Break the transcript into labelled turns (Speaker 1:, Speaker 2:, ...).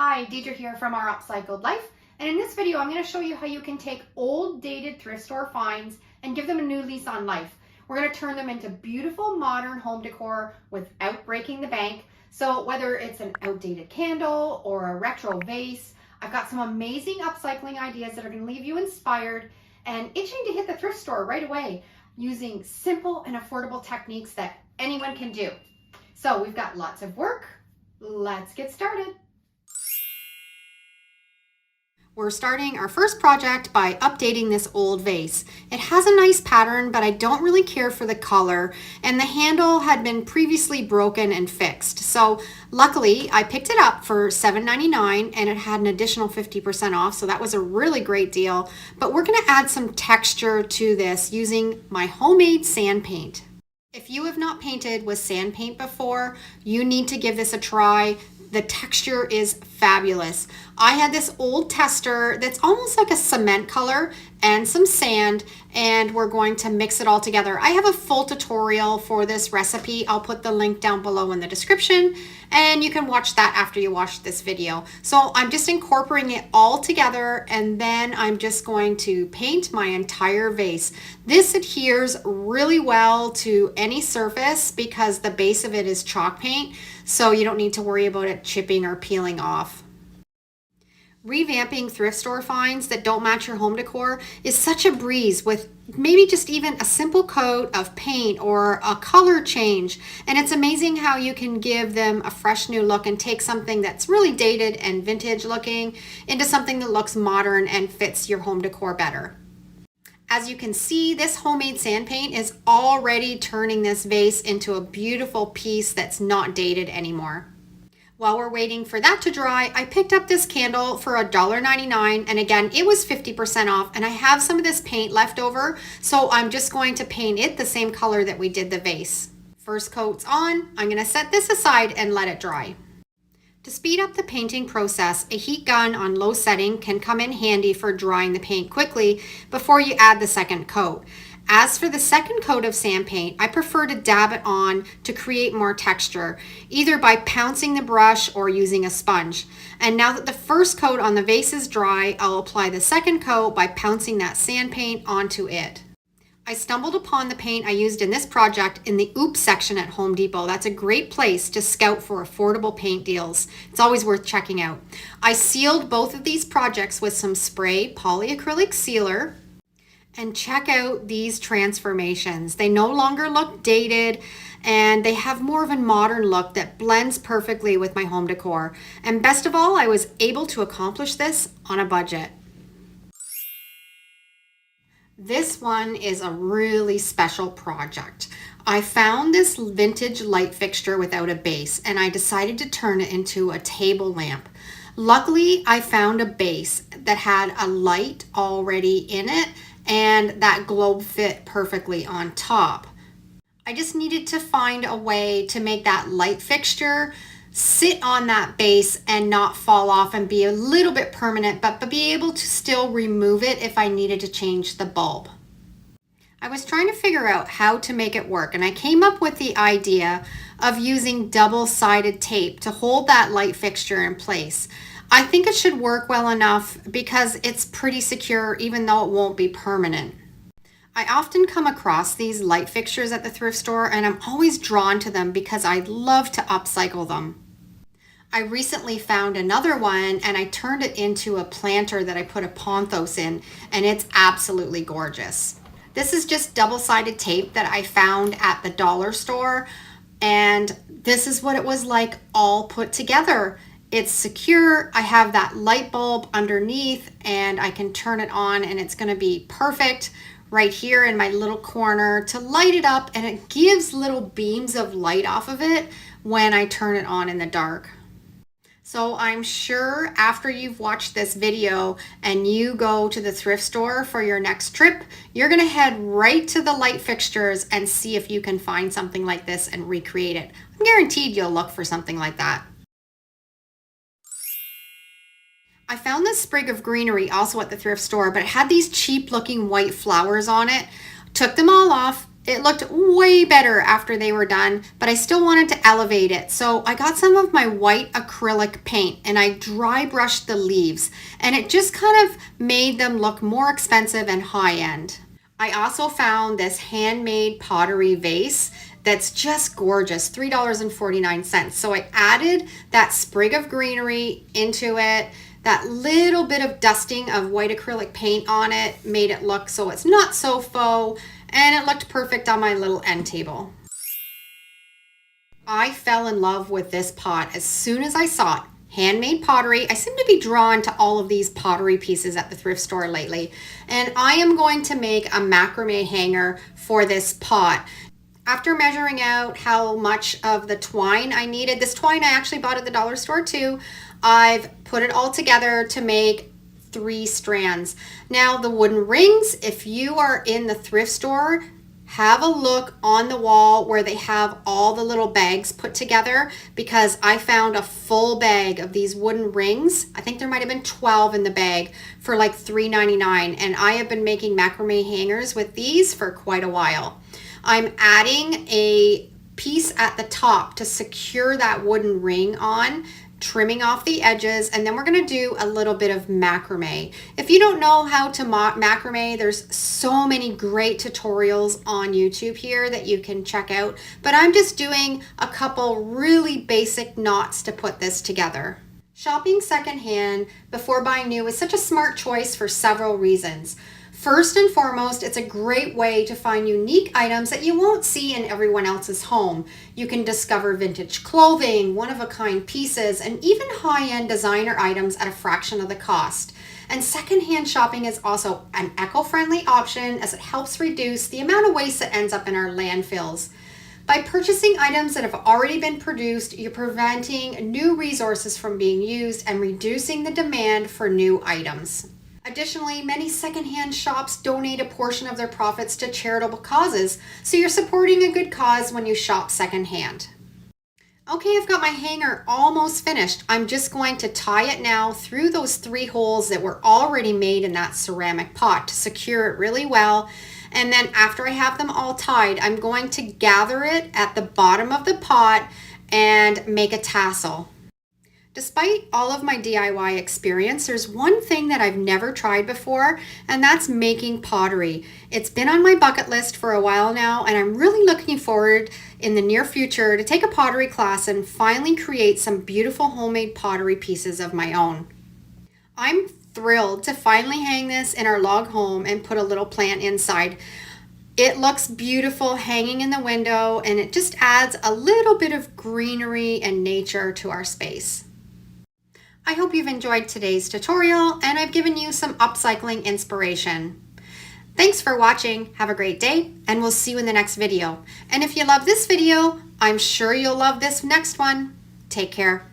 Speaker 1: Hi, Deidre here from our Upcycled Life, and in this video I'm going to show you how you can take old dated thrift store finds and give them a new lease on life. We're going to turn them into beautiful modern home decor without breaking the bank. So whether it's an outdated candle or a retro vase, I've got some amazing upcycling ideas that are going to leave you inspired and itching to hit the thrift store right away using simple and affordable techniques that anyone can do. So we've got lots of work. Let's get started. We're starting our first project by updating this old vase. It has a nice pattern, but I don't really care for the color, and the handle had been previously broken and fixed. So luckily I picked it up for $7.99 and it had an additional 50% off, so that was a really great deal. But we're going to add some texture to this using my homemade sand paint. If you have not painted with sand paint before, you need to give this a try. The texture is fabulous. I had this old tester that's almost like a cement color and some sand, and we're going to mix it all together. I have a full tutorial for this recipe. I'll put the link down below in the description, and you can watch that after you watch this video. So I'm just incorporating it all together, and then I'm just going to paint my entire vase. This adheres really well to any surface because the base of it is chalk paint, so you don't need to worry about it chipping or peeling off. Revamping thrift store finds that don't match your home decor is such a breeze with maybe just even a simple coat of paint or a color change. And it's amazing how you can give them a fresh new look and take something that's really dated and vintage looking into something that looks modern and fits your home decor better. As you can see, this homemade sand paint is already turning this vase into a beautiful piece that's not dated anymore. While we're waiting for that to dry, I picked up this candle for $1.99, and again, it was 50% off, and I have some of this paint left over, so I'm just going to paint it the same color that we did the vase. First coat's on. I'm going to set this aside and let it dry. To speed up the painting process, a heat gun on low setting can come in handy for drying the paint quickly before you add the second coat. As for the second coat of sand paint, I prefer to dab it on to create more texture, either by pouncing the brush or using a sponge. And now that the first coat on the vase is dry, I'll apply the second coat by pouncing that sand paint onto it. I stumbled upon the paint I used in this project in the Oops section at Home Depot. That's a great place to scout for affordable paint deals. It's always worth checking out. I sealed both of these projects with some spray polyacrylic sealer. And check out these transformations. They no longer look dated, and they have more of a modern look that blends perfectly with my home decor. And best of all, I was able to accomplish this on a budget. This one is a really special project. I found this vintage light fixture without a base, and I decided to turn it into a table lamp. Luckily, I found a base that had a light already in it, and that globe fit perfectly on top. I just needed to find a way to make that light fixture sit on that base and not fall off and be a little bit permanent, but be able to still remove it if I needed to change the bulb. I was trying to figure out how to make it work, and I came up with the idea of using double-sided tape to hold that light fixture in place. I think it should work well enough because it's pretty secure even though it won't be permanent. I often come across these light fixtures at the thrift store, and I'm always drawn to them because I love to upcycle them. I recently found another one, and I turned it into a planter that I put a pothos in, and it's absolutely gorgeous. This is just double-sided tape that I found at the dollar store, and this is what it was like all put together. It's secure. I have that light bulb underneath, and I can turn it on, and it's going to be perfect right here in my little corner to light it up, and it gives little beams of light off of it when I turn it on in the dark. So I'm sure after you've watched this video and you go to the thrift store for your next trip, you're going to head right to the light fixtures and see if you can find something like this and recreate it. I'm guaranteed you'll look for something like that. I found this sprig of greenery also at the thrift store, but it had these cheap looking white flowers on it. Took them all off. It looked way better after they were done, but I still wanted to elevate it. So I got some of my white acrylic paint and I dry brushed the leaves, and it just kind of made them look more expensive and high end. I also found this handmade pottery vase that's just gorgeous, $3.49. So I added that sprig of greenery into it. That little bit of dusting of white acrylic paint on it made it look so it's not so faux, and it looked perfect on my little end table. I fell in love with this pot as soon as I saw it. Handmade pottery. I seem to be drawn to all of these pottery pieces at the thrift store lately, and I am going to make a macrame hanger for this pot. After measuring out how much of the twine I needed, this twine I actually bought at the dollar store too, I've put it all together to make 3 strands. Now the wooden rings, if you are in the thrift store, have a look on the wall where they have all the little bags put together, because I found a full bag of these wooden rings. I think there might have been 12 in the bag for like $3.99, and I have been making macrame hangers with these for quite a while. I'm adding a piece at the top to secure that wooden ring on, trimming off the edges, and then we're going to do a little bit of macrame. If you don't know how to macrame, there's so many great tutorials on YouTube here that you can check out, but I'm just doing a couple really basic knots to put this together. Shopping secondhand before buying new is such a smart choice for several reasons. First and foremost, it's a great way to find unique items that you won't see in everyone else's home. You can discover vintage clothing, one-of-a-kind pieces, and even high-end designer items at a fraction of the cost. And secondhand shopping is also an eco-friendly option, as it helps reduce the amount of waste that ends up in our landfills. By purchasing items that have already been produced, you're preventing new resources from being used and reducing the demand for new items. Additionally, many secondhand shops donate a portion of their profits to charitable causes, so you're supporting a good cause when you shop secondhand. Okay, I've got my hanger almost finished. I'm just going to tie it now through those 3 holes that were already made in that ceramic pot to secure it really well. And then after I have them all tied, I'm going to gather it at the bottom of the pot and make a tassel. Despite all of my DIY experience, there's one thing that I've never tried before, and that's making pottery. It's been on my bucket list for a while now, and I'm really looking forward in the near future to take a pottery class and finally create some beautiful homemade pottery pieces of my own. I'm thrilled to finally hang this in our log home and put a little plant inside. It looks beautiful hanging in the window, and it just adds a little bit of greenery and nature to our space. I hope you've enjoyed today's tutorial and I've given you some upcycling inspiration. Thanks for watching, have a great day, and we'll see you in the next video. And if you love this video, I'm sure you'll love this next one. Take care.